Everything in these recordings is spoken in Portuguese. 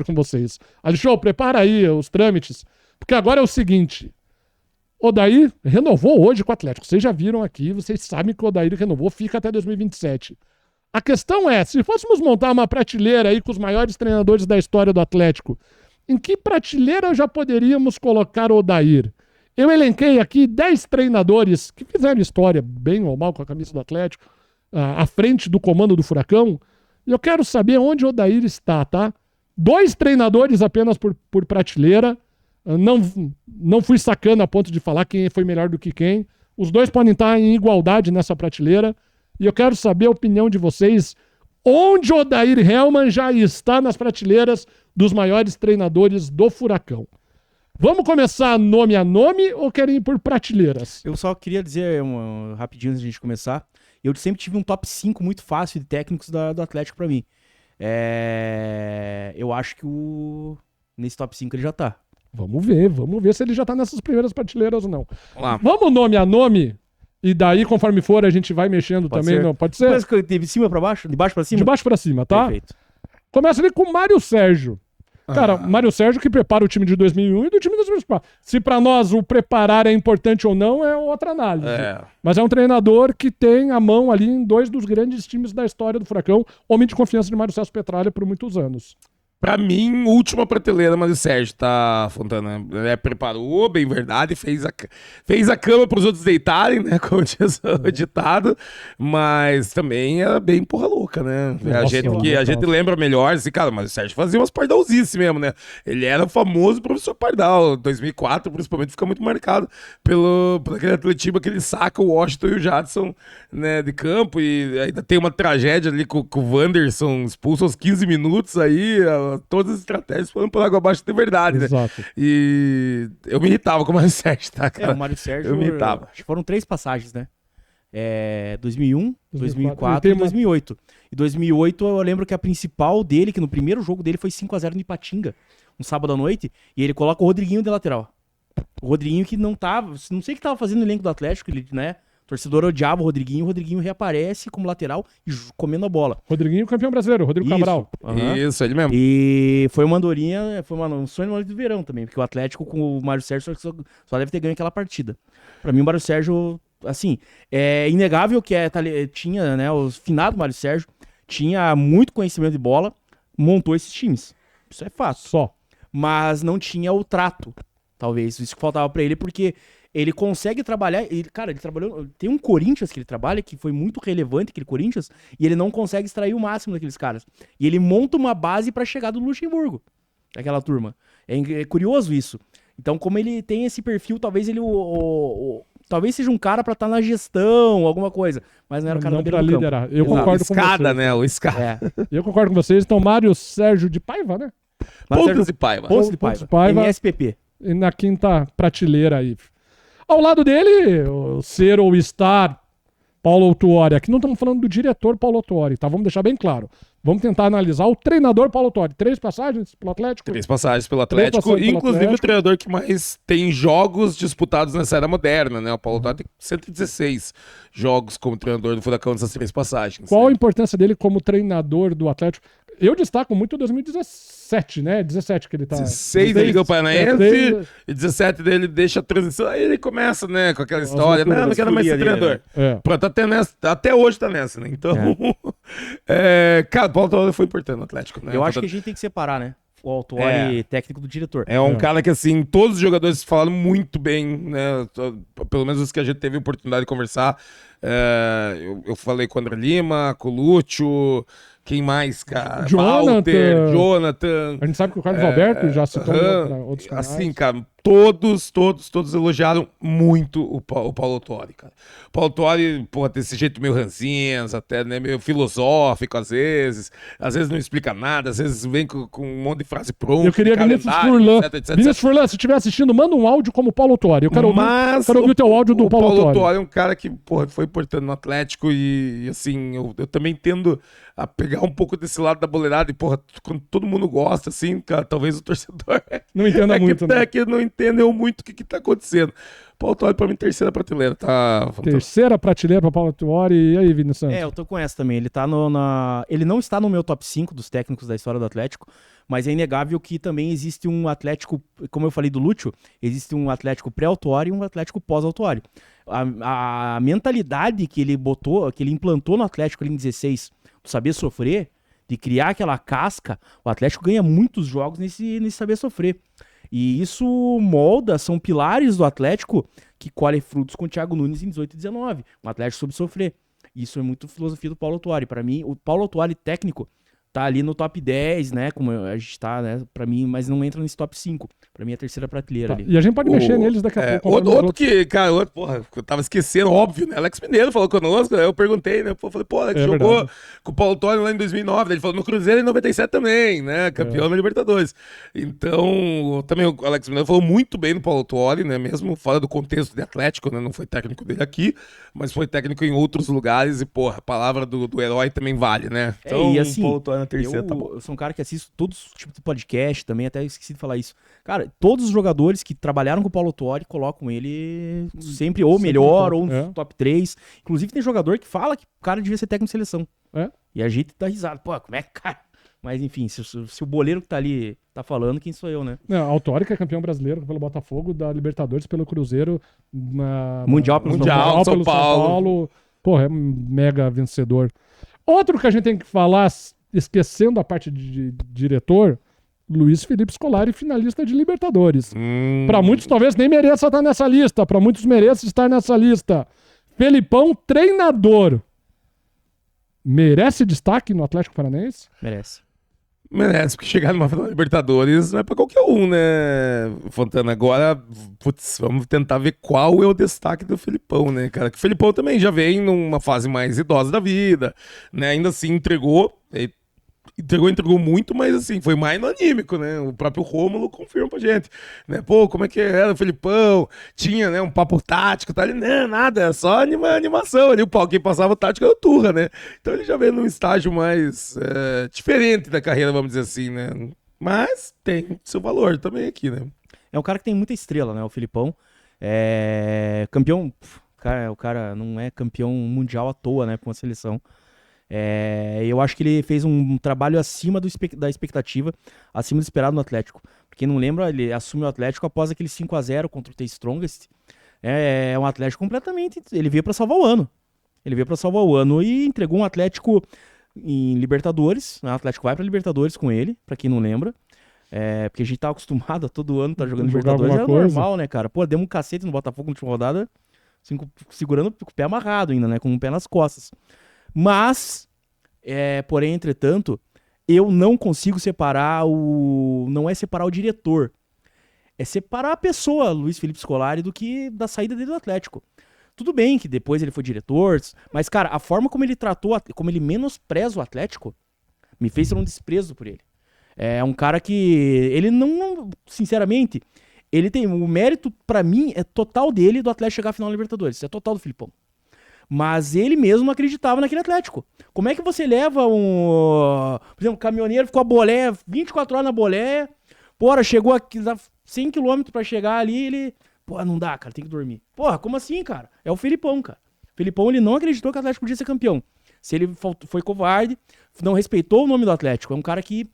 com vocês. Alexandre, prepara aí os trâmites, porque agora é o seguinte, Odair renovou hoje com o Atlético. Vocês já viram aqui, vocês sabem que o Odair renovou, fica até 2027. A questão é, se fôssemos montar uma prateleira aí com os maiores treinadores da história do Atlético, em que prateleira já poderíamos colocar o Odair? Eu elenquei aqui 10 treinadores que fizeram história, bem ou mal, com a camisa do Atlético, à frente do comando do Furacão, e eu quero saber onde o Odair está, tá? 2 treinadores apenas por prateleira, não fui sacando a ponto de falar quem foi melhor do que quem, os 2 podem estar em igualdade nessa prateleira, e eu quero saber a opinião de vocês, onde o Odair Hellmann já está nas prateleiras dos maiores treinadores do Furacão. Vamos começar nome a nome ou querem ir por prateleiras? Eu só queria dizer rapidinho antes de a gente começar, eu sempre tive um top 5 muito fácil de técnicos do Atlético pra mim. Eu acho que nesse top 5 ele já tá. Vamos ver se ele já tá nessas primeiras prateleiras ou não. Vamos nome a nome? E daí, conforme for, a gente vai mexendo também. Não, pode ser? Mas de cima pra baixo? De baixo pra cima? De baixo pra cima, tá? Perfeito. Começa ali com o Mário Sérgio. Cara, Mário Sérgio que prepara o time de 2001 e do time de 2004. Se pra nós o preparar é importante ou não, é outra análise. Mas é um treinador que tem a mão ali em 2 dos grandes times da história do Furacão. Homem de confiança de Mário Sérgio Petralha por muitos anos. Pra mim, última prateleira, Mário Sérgio, tá, Fontana? Preparou, bem verdade, fez a cama pros outros deitarem, né, como tinha ditado, mas também era bem porra louca, né? Nossa, a gente lembra melhor, assim, cara, mas o Sérgio fazia umas pardalzices mesmo, né? Ele era o famoso professor Pardal. 2004, principalmente, fica muito marcado por aquele atletismo que ele saca o Washington e o Jadson, né, de campo, e ainda tem uma tragédia ali com o Wanderson expulso aos 15 minutos aí, todas as estratégias foram por água abaixo de verdade, né? Exato. E eu me irritava com o Mário Sérgio, tá, cara? O Mário Sérgio, eu me irritava. Acho que foram 3 passagens, né? 2001, 2004 e 2008. E 2008 eu lembro que a principal dele, que no primeiro jogo dele foi 5-0 no Ipatinga, um sábado à noite, e ele coloca o Rodriguinho de lateral. O Rodriguinho que não sei o que tava fazendo no elenco do Atlético, ele, né? O torcedor odiava o Rodriguinho reaparece como lateral e comendo a bola. Rodriguinho, campeão brasileiro, Rodrigo Cabral. Isso, ele mesmo. E foi uma andorinha, um sonho de verão também, porque o Atlético com o Mário Sérgio só deve ter ganho aquela partida. Pra mim, o Mário Sérgio, assim, é inegável que tinha, né, o finado Mário Sérgio, tinha muito conhecimento de bola, montou esses times. Isso é fácil. Só. Mas não tinha o trato, talvez. Isso que faltava pra ele, porque ele consegue trabalhar, ele trabalhou, tem um Corinthians que ele trabalha, que foi muito relevante, aquele Corinthians, e ele não consegue extrair o máximo daqueles caras. E ele monta uma base pra chegar do Luxemburgo, daquela turma. É curioso isso. Então, como ele tem esse perfil, talvez ele talvez seja um cara pra estar na gestão, alguma coisa, mas não era o cara pra liderar. Eu concordo com vocês. Né? O escada. Eu concordo com vocês. Então, Mário Sérgio de Paiva, né? Pontos de Paiva. MSPP. E na quinta prateleira aí. Ao lado dele, o ser ou estar Paulo Autuori. Aqui não estamos falando do diretor Paulo Autuori, tá? Vamos deixar bem claro. Vamos tentar analisar o treinador Paulo Autuori. 3 passagens pelo Atlético? 3 passagens pelo Atlético, inclusive o treinador que mais tem jogos disputados nessa era moderna, né? O Paulo Autuori tem 116 jogos como treinador do Furacão nessas 3 passagens. Qual a importância dele como treinador do Atlético? Eu destaco muito 2017, né? 17 que ele tá... 16 da Liga Paranaense, e 17 dele deixa a transição, aí ele começa, né, com aquela história, não quero mais ser treinador. Né? Pronto, até hoje tá nessa, né? Então, cara, o Paulo Autuori foi importante no Atlético, né? Eu acho que a gente tem que separar, né? O Autuori técnico do diretor. É um cara que, assim, todos os jogadores falaram muito bem, né? Pelo menos os que a gente teve a oportunidade de conversar. Eu falei com o André Lima, com o Lúcio, quem mais, cara? Jonathan. A gente sabe que o Carlos Alberto já citou outros canais. Assim, cara, todos elogiaram muito o Paulo Autuori, cara. O Paulo Autuori, porra, desse jeito meio ranzinhas, até, né, meio filosófico, às vezes não explica nada, às vezes vem com um monte de frase pronta. Eu queria Vinícius Furlan. Vinícius Furlan, se estiver assistindo, manda um áudio como Paulo Autuori. Eu quero ouvir o teu áudio do Paulo Autuori. O Paulo Autuori é um cara que, porra, foi importante no Atlético e assim, eu também tendo a pegar um pouco desse lado da boleirada e, porra, quando todo mundo gosta, assim, cara, talvez o torcedor não entenda muito, né? Que não entendeu muito o que tá acontecendo. Paulo Autuori pra mim, terceira prateleira, tá? Terceira prateleira pra Paulo Autuori. E aí, Vini Santos? Eu tô com essa também. Ele tá ele não está no meu top 5 dos técnicos da história do Atlético, mas é inegável que também existe um Atlético, como eu falei do Lúcio, existe um Atlético pré-Autuori e um Atlético pós-Autuori. A mentalidade que ele botou, que ele implantou no Atlético ali em 16, do saber sofrer, de criar aquela casca, o Atlético ganha muitos jogos nesse saber sofrer. E isso molda, são pilares do Atlético que colhem frutos com o Thiago Nunes em 18 e 19. Um Atlético soube sofrer. Isso é muito filosofia do Paulo Autuori. Para mim, o Paulo Autuori técnico tá ali no top 10, né? Como a gente tá, né? Pra mim, mas não entra nesse top 5. Pra mim é a terceira prateleira ali. E a gente pode mexer neles daqui a pouco. Outro que, cara, porra, eu tava esquecendo, óbvio, né? Alex Mineiro falou conosco, eu perguntei, né? Eu falei, pô, Alex jogou verdade. com o Paulo Autuori lá em 2009, ele falou no Cruzeiro em 97 também, né? Campeão da Libertadores. Então, também o Alex Mineiro falou muito bem do Paulo Autuori, né? Mesmo fora do contexto de Atlético, né? Não foi técnico dele aqui, mas foi técnico em outros lugares e, porra, a palavra do herói também vale, né? Então, e assim, Paulo Autuori na terceira, tá bom. eu sou um cara que assisto todos os tipos de podcast também, até esqueci de falar isso. Cara, todos os jogadores que trabalharam com o Paulo Autuori colocam ele sempre ou melhor, ou no top 3. Inclusive tem jogador que fala que o cara devia ser técnico de seleção. E a gente dá risada. Pô, como é que cara... Mas enfim, se o boleiro que tá ali tá falando, quem sou eu, né? Autuori que é campeão brasileiro pelo Botafogo, da Libertadores pelo Cruzeiro, Mundial pelo São Paulo. Porra, é um mega vencedor. Outro que a gente tem que falar, esquecendo a parte de diretor, Luiz Felipe Scolari, finalista de Libertadores. Para muitos talvez nem mereça estar nessa lista, para muitos mereça estar nessa lista. Felipão, treinador. Merece destaque no Atlético Paranaense? Merece, porque chegar numa final da Libertadores não é pra qualquer um, né, Fontana? Agora, putz, vamos tentar ver qual é o destaque do Felipão, né, cara? Que o Felipão também já vem numa fase mais idosa da vida, né? Ainda assim entregou muito, mas assim, foi mais no anímico, né? O próprio Rômulo confirma pra gente, né? Pô, como é que era o Felipão? Tinha, né, um papo tático, tá ali, não, nada, é só animação ali, quem passava o tático era o Turra, né? Então ele já veio num estágio mais diferente da carreira, vamos dizer assim, né? Mas tem seu valor também aqui, né? É um cara que tem muita estrela, né? O Felipão. Campeão, o cara não é campeão mundial à toa, né? Com a seleção. Eu acho que ele fez um trabalho acima da expectativa, acima do esperado no Atlético. Pra quem não lembra, ele assumiu o Atlético após aquele 5-0 contra o The Strongest. É um Atlético completamente... Ele veio pra salvar o ano. E entregou um Atlético em Libertadores. O Atlético vai pra Libertadores com ele, pra quem não lembra. Porque a gente tá acostumado a todo ano tá jogando Libertadores. É normal, né, cara? Pô, deu um cacete no Botafogo na última rodada, segurando com o pé amarrado ainda, né? Com o pé nas costas. Mas, porém, entretanto, eu não consigo separar não é separar o diretor. É separar a pessoa, Luiz Felipe Scolari, da saída dele do Atlético. Tudo bem que depois ele foi diretor, mas, cara, a forma como ele tratou, como ele menospreza o Atlético, me fez ter um desprezo por ele. É um cara que, ele não, sinceramente, ele tem, o mérito, pra mim, é total dele do Atlético chegar à final da Libertadores. Isso é total do Filipão. Mas ele mesmo não acreditava naquele Atlético. Como é que você leva por exemplo, um caminhoneiro ficou a boleia, 24 horas na boleia, chegou aqui, 100 km pra chegar ali, ele... não dá, cara, tem que dormir. Como assim, cara? É o Felipão, cara. O Felipão, ele não acreditou que o Atlético podia ser campeão. Se ele foi covarde, não respeitou o nome do Atlético. É um cara que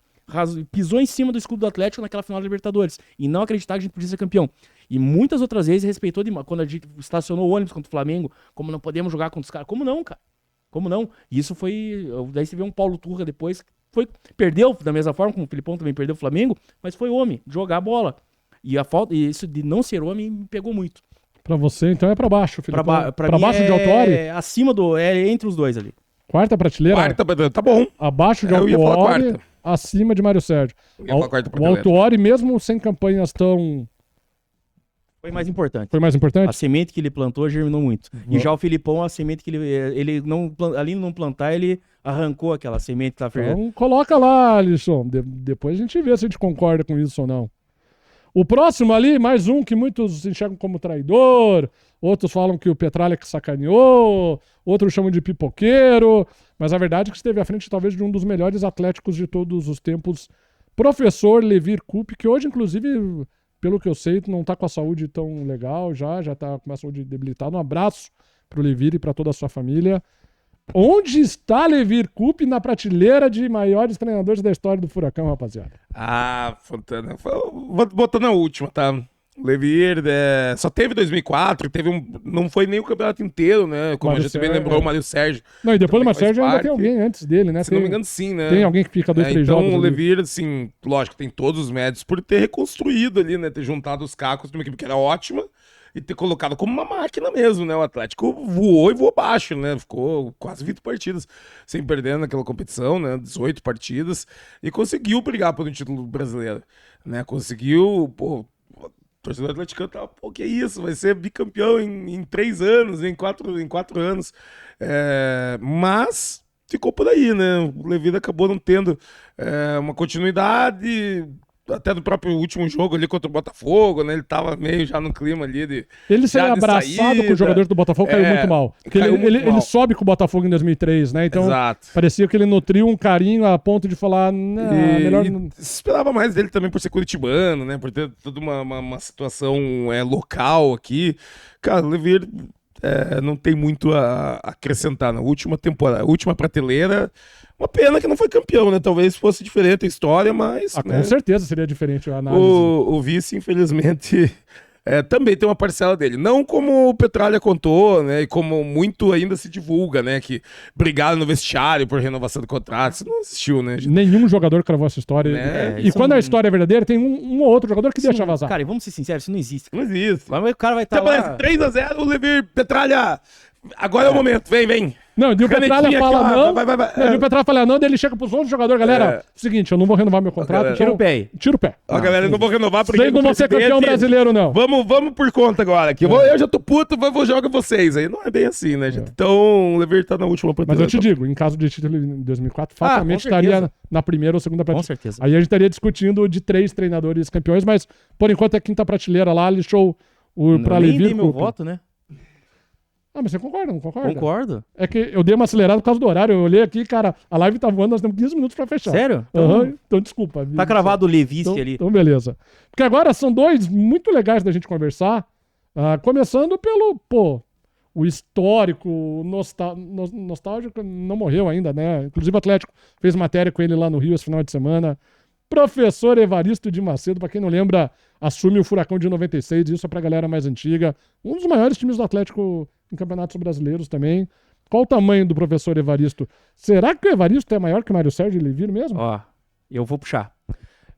pisou em cima do escudo do Atlético naquela final da Libertadores e não acreditava que a gente podia ser campeão. E muitas outras vezes respeitou quando a gente estacionou o ônibus contra o Flamengo, como não podemos jogar contra os caras. Como não, cara? Como não? E isso foi... Daí você vê um Paulo Turra depois, perdeu da mesma forma, como o Filipão também perdeu o Flamengo, mas foi homem, de jogar a bola. E isso de não ser homem me pegou muito. Pra você, então, é pra baixo, Filipão. Pra mim baixo de Autuori? Acima entre os dois ali. Quarta prateleira? Tá bom. Abaixo de Autuori, acima de Mário Sérgio. O Autuori, mesmo sem campanhas tão... Foi mais importante. A semente que ele plantou germinou muito. E já o Filipão, a semente que ele não... Ali não plantar, ele arrancou aquela semente que tá fervendo. Então coloca lá, Alisson. Depois a gente vê se a gente concorda com isso ou não. O próximo ali, mais um que muitos enxergam como traidor, outros falam que o Petralha que sacaneou, outros chamam de pipoqueiro, mas a verdade é que esteve à frente talvez de um dos melhores atléticos de todos os tempos, professor Levir Coupe, que hoje inclusive pelo que eu sei, não tá com a saúde tão legal já tá com a saúde debilitada. Um abraço pro Levir e pra toda a sua família. Onde está Levir Coupe na prateleira de maiores treinadores da história do Furacão, rapaziada? Ah, Fontana, vou botar na última, tá? Levir, só teve 2004, não foi nem o campeonato inteiro, né? Como Mário a gente também Sérgio, lembrou, o Mário Sérgio. Não, e depois do também Marcelo faz ainda tem parte. alguém antes dele, né? Se não me engano, sim, né? Tem alguém que fica 2, 3 então jogos. o ali. Levir, assim, lógico, tem todos os méritos por ter reconstruído ali, né? Ter juntado os cacos de uma equipe que era ótima e ter colocado como uma máquina mesmo, né? O Atlético voou e voou baixo, né? Ficou quase 20 partidas sem perder naquela competição, né? 18 partidas e conseguiu brigar por um título brasileiro, né? Conseguiu, pô, o torcedor atleticano tava, pô, que isso? Vai ser bicampeão em 3 anos, em 4 anos. Mas ficou por aí, né? O Levir acabou não tendo uma continuidade. Até no próprio último jogo ali contra o Botafogo, né? Ele tava meio já no clima ali de. Ele ser já de abraçado saída. com os jogadores do Botafogo caiu muito mal. Porque caiu muito ele mal. sobe com o Botafogo em 2003, né? Então Exato. parecia que ele nutriu um carinho a ponto de falar, não, melhor E não. se esperava mais dele também por ser curitibano, né? Por ter toda uma situação local aqui. Cara, o Levir não tem muito a acrescentar na última temporada. Última prateleira. Uma pena que não foi campeão, né? Talvez fosse diferente a história, mas. Ah, com né? certeza seria diferente a análise. O vice, infelizmente, também tem uma parcela dele. Não como o Petralha contou, né? E como muito ainda se divulga, né? Que brigaram no vestiário por renovação do contrato. Isso não existiu, né? Nenhum jogador cravou essa história. Né? E quando a história é verdadeira, tem um ou outro jogador que deixa vazar. Cara, e vamos ser sinceros, isso não existe. Não existe. Mas o cara vai estar Até lá... parece 3-0, o Levir, Petralha. Agora é o momento, vem. Não, e o Petralha Canetinha fala aqui, ó, não. vai. Não, e o Petralha fala não, daí ele chega pros outros jogadores, galera. Seguinte, eu não vou renovar meu contrato. galera, então- Tira o pé aí. Tira o pé. Ó, galera, eu não vou renovar porque Vocês não vão ser campeão brasileiro, não. Vamos por conta agora. Que eu já tô puto, vou jogar vocês. Aí não é bem assim, né, gente? Então, o Levir tá na última Mas prateleira. eu te digo, em caso de título em 2004, fatalmente com certeza. estaria na primeira ou segunda Com prateleira. certeza. Aí a gente estaria discutindo de 3 treinadores campeões, mas por enquanto é quinta prateleira lá, lixou pra Nem dei Levir. meu Coupe. voto, né? Ah, mas você concorda, não concorda? Concordo. É que eu dei uma acelerada por causa do horário. Eu olhei aqui, cara, a live tá voando, nós temos 15 minutos pra fechar. Sério? Aham, então desculpa. Tá cravado o Levice Então, ali. então, beleza. Porque agora são 2 muito legais da gente conversar. Começando pelo, o histórico, nostálgico, não morreu ainda, né? Inclusive o Atlético fez matéria com ele lá no Rio esse final de semana. Professor Evaristo de Macedo, pra quem não lembra, assume o Furacão de 96, isso é pra galera mais antiga. Um dos maiores times do Atlético em campeonatos brasileiros também. Qual o tamanho do professor Evaristo? Será que o Evaristo é maior que o Mário Sérgio e Levir mesmo? Ó, eu vou puxar.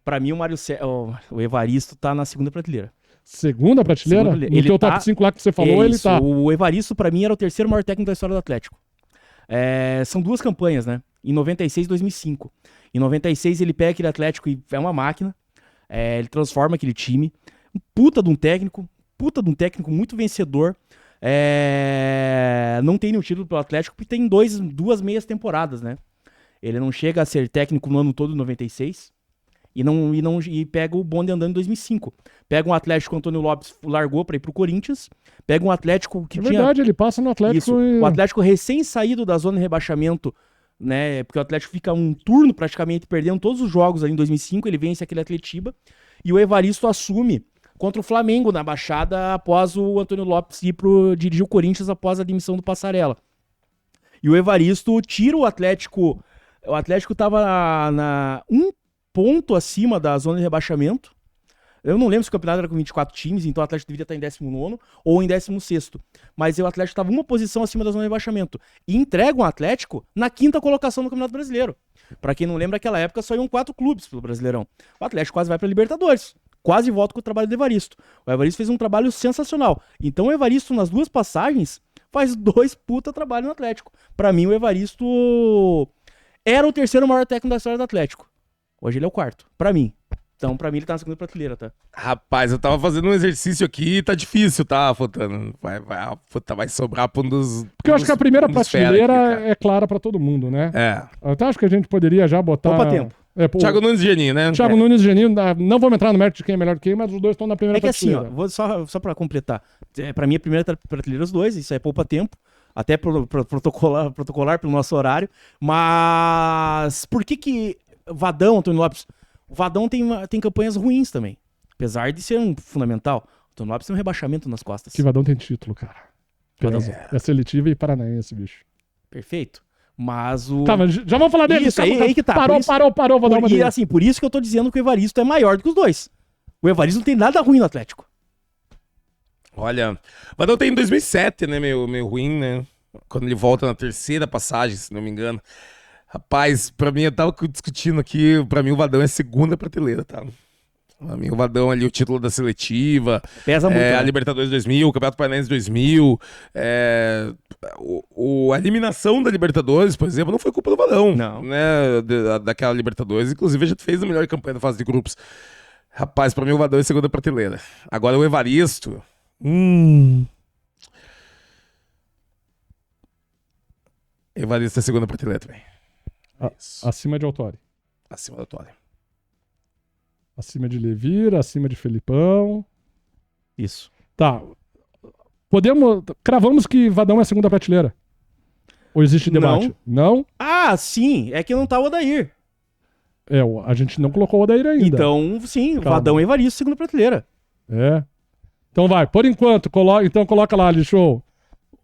Pra mim, o Evaristo tá na segunda prateleira. Segunda prateleira? Segunda, No ele teu tá- top 5 lá que você falou, ele Isso, tá. O Evaristo, pra mim, era o terceiro maior técnico da história do Atlético. São 2 campanhas, né? Em 96 e 2005. Em 96 ele pega aquele Atlético e é uma máquina. Ele transforma aquele time. Um puta de um técnico muito vencedor. Não tem nenhum título pelo Atlético porque tem 2 meias temporadas, né? Ele não chega a ser técnico no ano todo em 96 e pega o bonde andando em 2005. Pega um Atlético que o Antônio Lopes largou pra ir pro Corinthians. Pega um Atlético que É tinha... verdade, ele passa no Atlético Isso, e... o Atlético recém-saído da zona de rebaixamento, né? Porque o Atlético fica um turno praticamente perdendo todos os jogos ali em 2005, ele vence aquele Atletiba, e o Evaristo assume contra o Flamengo na Baixada após o Antônio Lopes ir dirigir o Corinthians após a demissão do Passarella. E o Evaristo tira o Atlético tava um ponto acima da zona de rebaixamento. Eu não lembro se o campeonato era com 24 times, então o Atlético deveria estar em 19º ou em 16º. Mas o Atlético estava uma posição acima da zona de rebaixamento. E entrega o Atlético na 5ª colocação no Campeonato Brasileiro. Pra quem não lembra, naquela época só iam 4 clubes pelo Brasileirão. O Atlético quase vai pra Libertadores. Quase volta com o trabalho do Evaristo. O Evaristo fez um trabalho sensacional. Então o Evaristo, nas 2 passagens, faz 2 puta trabalho no Atlético. Pra mim, o Evaristo era o terceiro maior técnico da história do Atlético. Hoje ele é o 4º. Pra mim. Então, pra mim, ele tá na segunda prateleira, tá? Rapaz, eu tava fazendo um exercício aqui e tá difícil, tá, Fontana? Vai sobrar pra um dos... Porque eu acho que a primeira dos fera aqui, prateleira cara. é clara pra todo mundo, né? É. Eu até acho que a gente poderia já botar... Poupa tempo. Thiago Nunes e Geninho, né? Thiago Nunes e Geninho, não vamos entrar no mérito de quem é melhor que quem, mas os dois estão na primeira É que assim, prateleira. ó, vou só pra completar. Pra mim, a primeira prateleira os dois, isso aí poupa tempo. Até protocolar pelo nosso horário. Mas por que Vadão, Antônio Lopes? O Vadão tem campanhas ruins também. Apesar de ser um fundamental, o Antônio Lopes tem um rebaixamento nas costas. Que Vadão tem título, cara. É seletiva e paranaense, bicho. Perfeito. Mas o... Tá, mas já vamos falar dele. Isso, aí que tá. Parou, vou dar uma dele. Assim, por isso que eu tô dizendo que o Evaristo é maior do que os dois. O Evaristo não tem nada ruim no Atlético. Olha, o Vadão tem em 2007, né, meio ruim, né? Quando ele volta na terceira passagem, se não me engano. Rapaz, pra mim, eu tava discutindo aqui, pra mim o Vadão é segunda prateleira, tá? Pra mim o Vadão ali, o título da seletiva, Pesa muito, a né? Libertadores 2000, o Campeonato Paranaense 2000, a eliminação da Libertadores, por exemplo, não foi culpa do Vadão, Não. né? Daquela Libertadores, inclusive a gente fez a melhor campanha da fase de grupos. Rapaz, pra mim o Vadão é segunda prateleira. Agora o Evaristo... Evaristo é segunda prateleira também. Isso. Acima de Autori. Acima da Autori. Acima de Levir, acima de Felipão. Isso. Tá. Cravamos que Vadão é segunda prateleira? Ou existe debate? Não? Ah, sim. É que não tá o Odair. A gente não colocou o Odair ainda. Então, sim, Calma. Vadão e Evaristo, segunda prateleira. Então vai, por enquanto, coloca lá, Lixou.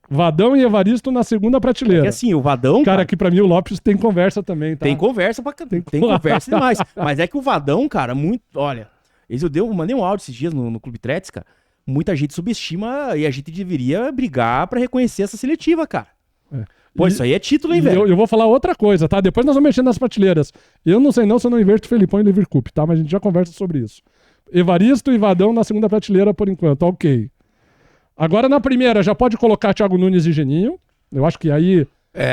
Vadão e Evaristo na segunda prateleira. É que assim, o Vadão... Cara, aqui pra mim o Lopes tem conversa também, tá? Tem conversa tem conversa demais. Mas é que o Vadão, cara, muito... Olha, eu mandei um áudio esses dias no Clube Tretes, cara. Muita gente subestima e a gente deveria brigar pra reconhecer essa seletiva, cara. Pô, isso aí é título, hein, velho? Eu vou falar outra coisa, tá? Depois nós vamos mexer nas prateleiras. Eu não sei não se eu não inverto Felipão e Lever Cup, tá? Mas a gente já conversa sobre isso. Evaristo e Vadão na segunda prateleira por enquanto, ok. Agora na primeira já pode colocar Thiago Nunes e Geninho. Eu acho que aí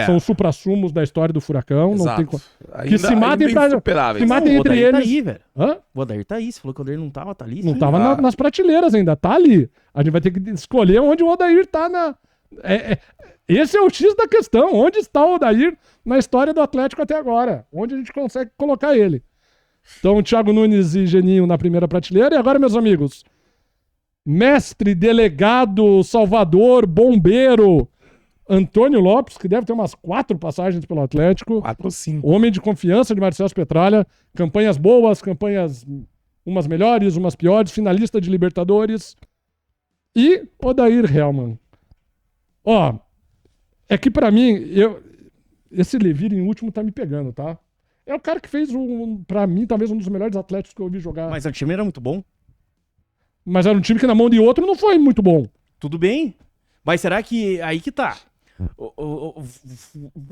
são os suprassumos da história do Furacão. Não tem que se matem pra... Se matem entre eles. Tá aí, velho. Hã? O Odair tá aí. Você falou que o Odair não tava, tá ali. Não sim. tava nas prateleiras ainda, tá ali. A gente vai ter que escolher onde o Odair tá na... Esse é o X da questão. Onde está o Odair na história do Atlético até agora? Onde a gente consegue colocar ele? Então, Thiago Nunes e Geninho na primeira prateleira. E agora, meus amigos, mestre, delegado, salvador, bombeiro, Antônio Lopes, que deve ter umas 4 passagens pelo Atlético. 4 ou 5. Homem de confiança de Marcelo Petralha. Campanhas boas, campanhas umas melhores, umas piores. Finalista de Libertadores. E Odair Hellmann. Ó, é que pra mim, esse Levir em último tá me pegando, tá? É o cara que fez, pra mim, talvez um dos melhores atléticos que eu ouvi jogar. Mas o time era muito bom. Mas era um time que na mão de outro não foi muito bom. Tudo bem. Mas será que... Aí que tá.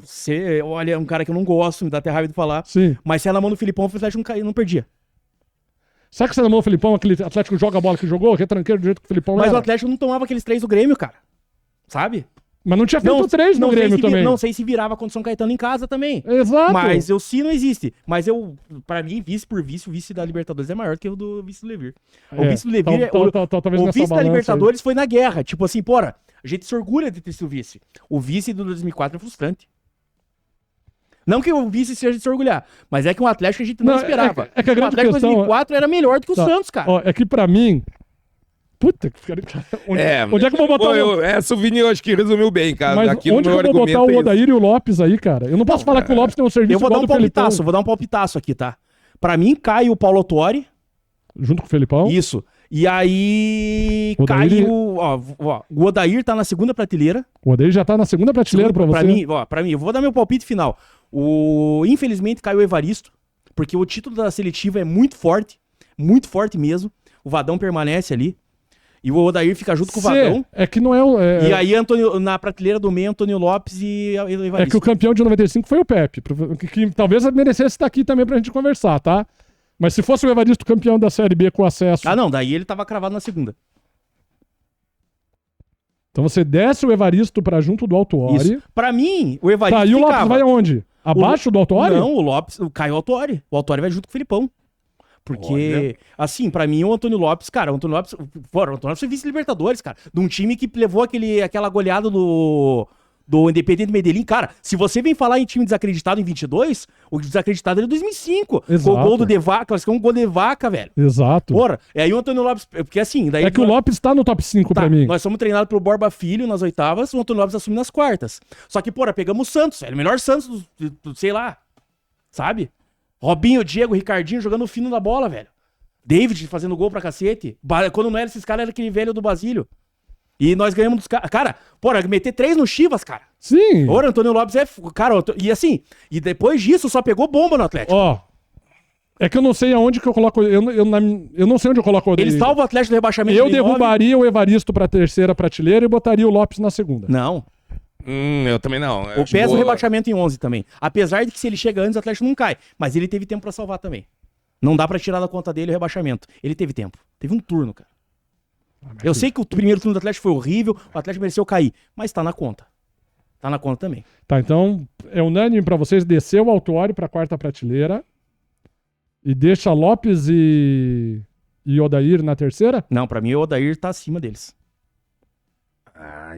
Você olha, é um cara que eu não gosto, me dá até raiva de falar. Sim. Mas se é na mão do Filipão, o Atlético não perdia. Será que você na mão do Felipão, aquele Atlético joga a bola que jogou, retranqueiro do jeito que o Felipão Mas era? o Atlético não tomava aqueles 3 do Grêmio, cara. Sabe? Mas não tinha feito 3 no Grêmio também. Não sei se virava contra o São Caetano em casa também. Exato. Mas não existe. Mas pra mim, vice por vice, o vice da Libertadores é maior que o do vice do Levir. O vice do Levir, talvez o nessa vice da balança Libertadores foi na guerra. Tipo assim, porra, a gente se orgulha de ter sido vice. O vice do 2004 é frustrante. Não que o vice seja de se orgulhar, mas é que um Atlético a gente não esperava. É que a o grande Atlético questão... 2004 era melhor do que o Santos, cara. Ó, é que pra mim... Puta que pariu. Onde é que eu vou botar Essa o Vini eu acho que resumiu bem, cara. Mas Aqui onde no que meu eu vou botar o argumento Odair e o Lopes aí, cara? Eu não posso falar que o Lopes tem um serviço Eu vou dar igual um do Felipão. palpitaço, vou dar um palpitaço aqui, tá? Pra mim, cai o Paulo Autori. Junto com o Felipão. Isso. E aí Odair cai o... o Odair tá na segunda prateleira. O Odair já tá na segunda prateleira pra você. Pra mim, eu vou dar meu palpite final. Infelizmente caiu o Evaristo, porque o título da seletiva é muito forte mesmo. O Vadão permanece ali. E o Odair fica junto com o Vadão. É que não é... E aí, na prateleira do meio, Antônio Lopes e Evaristo. É que o campeão de 95 foi o Pepe, que talvez merecesse estar aqui também pra gente conversar, tá? Mas se fosse o Evaristo campeão da Série B com acesso... Ah, não, daí ele tava cravado na segunda. Então você desce o Evaristo pra junto do Autuori. Isso. Pra mim, o Evaristo Tá, e o Lopes vai aonde? Abaixo do Autuori? Não, o Lopes... Caiu o Autuori. O Autuori vai junto com o Felipão. Porque, assim, pra mim, o Antônio Lopes, cara, o Antônio Lopes foi vice-libertadores, cara, de um time que levou aquela goleada do Independiente Medellín. Cara, se você vem falar em time desacreditado em 22, o desacreditado é de 2005. Exato. Com o gol do De Vaca, classificou um gol de Vaca, velho. Exato. Porra, e aí o Antônio Lopes, porque assim... Daí É que o Lopes tá no top 5 pra mim. Nós somos treinados pelo Borba Filho nas oitavas, o Antônio Lopes assume nas quartas. Só que, porra, pegamos o Santos, velho, o melhor Santos do sei lá, sabe? Robinho, Diego, Ricardinho jogando o fino da bola, velho. David fazendo gol pra cacete. Quando não era esses caras, era aquele velho do Basílio. E nós ganhamos dos caras. Cara, porra, meter 3 no Chivas, cara. Sim. Ora, Antônio Lopes é. Cara, e assim, e depois disso só pegou bomba no Atlético. Ó. É que eu não sei aonde que eu coloco. Eu não sei onde eu coloco o Odair. Ele salva o Atlético do rebaixamento. Eu em 2009. derrubaria o Evaristo pra terceira prateleira e botaria o Lopes na segunda. Não. Eu também não. O pesa o rebaixamento em 11 também. Apesar de que se ele chega antes, o Atlético não cai. Mas ele teve tempo pra salvar também. Não dá pra tirar da conta dele o rebaixamento. Ele teve tempo. Teve um turno, cara. Eu sei que o primeiro turno do Atlético foi horrível, o Atlético mereceu cair. Mas tá na conta. Tá na conta também. Tá, então é unânime pra vocês descer o Autuori pra quarta prateleira e deixa Lopes e Odair na terceira? Não, pra mim o Odair tá acima deles.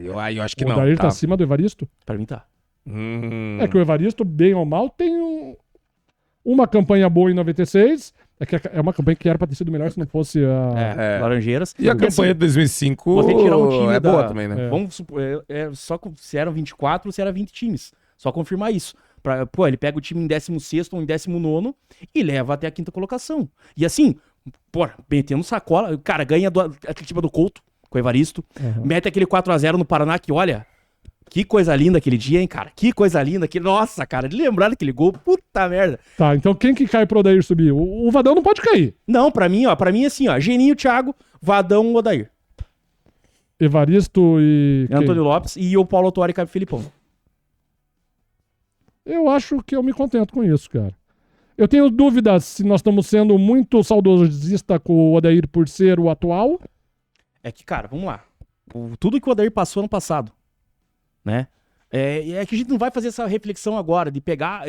Eu acho que O não. Odair tá acima do Evaristo? Pra mim tá. É que o Evaristo, bem ou mal, tem uma campanha boa em 96. É que é uma campanha que era pra ter sido melhor se não fosse a... Laranjeiras. E a Porque, campanha de 2005 você tirar um time é da- boa também, né? Vamos supor, só se eram 24 ou se eram 20 times. Só confirmar isso. Pô, ele pega o time em 16º ou em 19º e leva até a quinta colocação. E assim, pô, metendo sacola, o cara ganha aquele time do Couto, com o Evaristo, mete aquele 4-0 no Paraná que, olha, que coisa linda aquele dia, hein, cara? Que coisa linda. Nossa, cara, de lembrar daquele gol, puta merda. Tá, então quem que cai pro Odair subir? O Vadão não pode cair. Não, pra mim assim, ó, Geninho, Thiago, Vadão, Odair. Evaristo e... quem? Antônio Lopes e o Paulo Autuori e Caio Filipão. Eu acho que eu me contento com isso, cara. Eu tenho dúvidas se nós estamos sendo muito saudosista com o Odair por ser o atual. É que, cara, vamos lá. Tudo que o Odair passou ano passado, né? É que a gente não vai fazer essa reflexão agora de pegar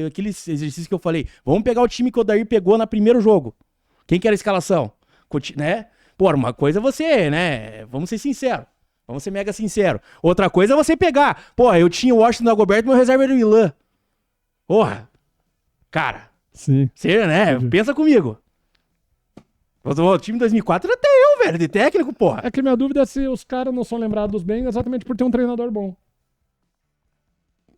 aquele exercício que eu falei. Vamos pegar o time que o Odair pegou no primeiro jogo. Quem que era a escalação? Né? Pô, uma coisa é você, né? Vamos ser sinceros. Vamos ser mega sinceros. Outra coisa é você pegar. Pô, eu tinha o Washington Dagoberto e meu reserva era o Ilan. Porra. Cara. Sim. Você, né? Pensa comigo. O time de 2004 era até eu, velho, de técnico, porra. É que minha dúvida é se os caras não são lembrados bem exatamente por ter um treinador bom.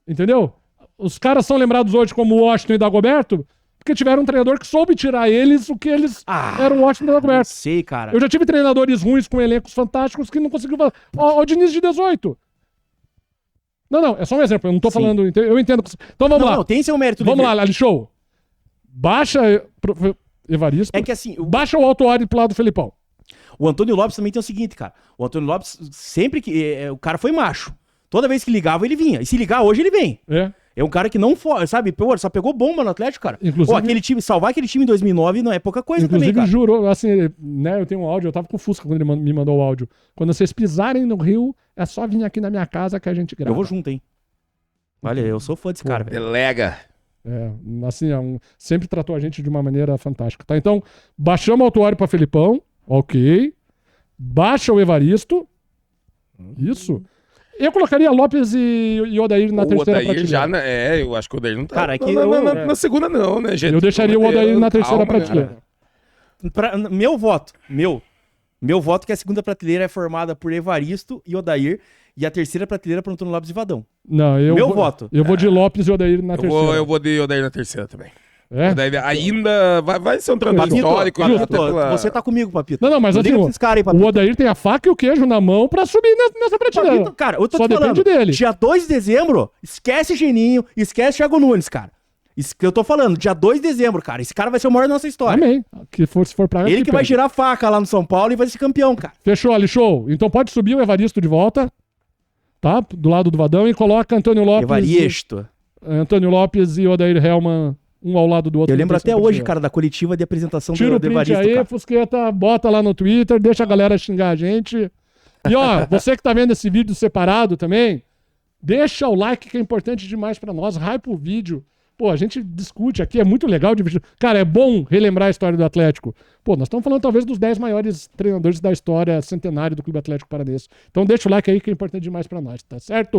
Entendeu? Os caras são lembrados hoje como Washington e Dagoberto porque tiveram um treinador que soube tirar eles o que eles eram o Washington e Não Dagoberto. sei, cara. Eu já tive treinadores ruins com elencos fantásticos que não conseguiu fazer. Ó, o Diniz de 18. Não, é só um exemplo. Eu não tô Sim. falando. Eu entendo. Então vamos lá. Não, tem seu mérito. Vamos Liver. lá, Ali Show. Baixa Evaristo. É que assim, Baixa o Autuori pro lado do Felipão. o Antônio Lopes também tem o seguinte, cara. O Antônio Lopes, sempre que... o cara foi macho. Toda vez que ligava, ele vinha. E se ligar hoje, ele vem. É. É um cara que não foi, sabe? Pô, só pegou bomba no Atlético, cara. Inclusive- Pô, aquele time, salvar aquele time em 2009 não é pouca coisa Inclusive, também, cara. jurou, assim, né? Eu tenho um áudio, eu tava com o Fusca quando ele me mandou o áudio. Quando vocês pisarem no Rio, é só vir aqui na minha casa que a gente grava. Eu vou junto, hein? Olha, eu sou fã desse cara, velho. Delega. É, assim, sempre tratou a gente de uma maneira fantástica, tá? Então, baixamos o Autuori pra Felipão, ok. Baixa o Evaristo. Isso. Eu colocaria Lopes e Odair na O terceira Odair prateleira. já, eu acho que o Odair não tá. Cara, é que na segunda não, né, gente? Eu deixaria o Odair na terceira Calma, né? prateleira. Meu voto, meu voto que a segunda prateleira é formada por Evaristo e Odair e a terceira prateleira por Antônio Lopes e Vadão. Não, eu Meu vou, voto. Eu vou de Lopes e Odair na terceira. Eu vou de Odair na terceira também. É? Odair ainda vai ser um treinador Papito, histórico. Papito, até pela- você tá comigo, Papito. Não, mas Não assim, liga pra esses caras aí, Papito. o Odair tem a faca e o queijo na mão pra subir nessa prateleira. Papito, cara, eu tô Só te falando, depende dele. dia 2 de dezembro, esquece Geninho, esquece Thiago Nunes, cara. Isso que eu tô falando, dia 2 de dezembro, cara. Esse cara vai ser o maior da nossa história. Amém. Se for pra Ele que vai pega. girar a faca lá no São Paulo e vai ser campeão, cara. Fechou ali, show. Então pode subir o Evaristo de volta, tá? Do lado do Vadão e coloca Antônio Lopes. Evaristo. Antônio Lopes e Odair Hellman, um ao lado do outro. Eu lembro na até terceira hoje, prateleira. cara, da coletiva de apresentação Tira o do print Evaristo, aí, cara. Fusqueta, bota lá no Twitter, deixa a galera xingar a gente. E ó, você que tá vendo esse vídeo separado também, deixa o like que é importante demais pra nós, hype o vídeo. Pô, a gente discute aqui, é muito legal divertir. Cara, é bom relembrar a história do Atlético. Pô, nós estamos falando talvez dos 10 maiores treinadores da história centenária do Clube Atlético Paranaense. Então deixa o like aí que é importante demais pra nós, tá certo?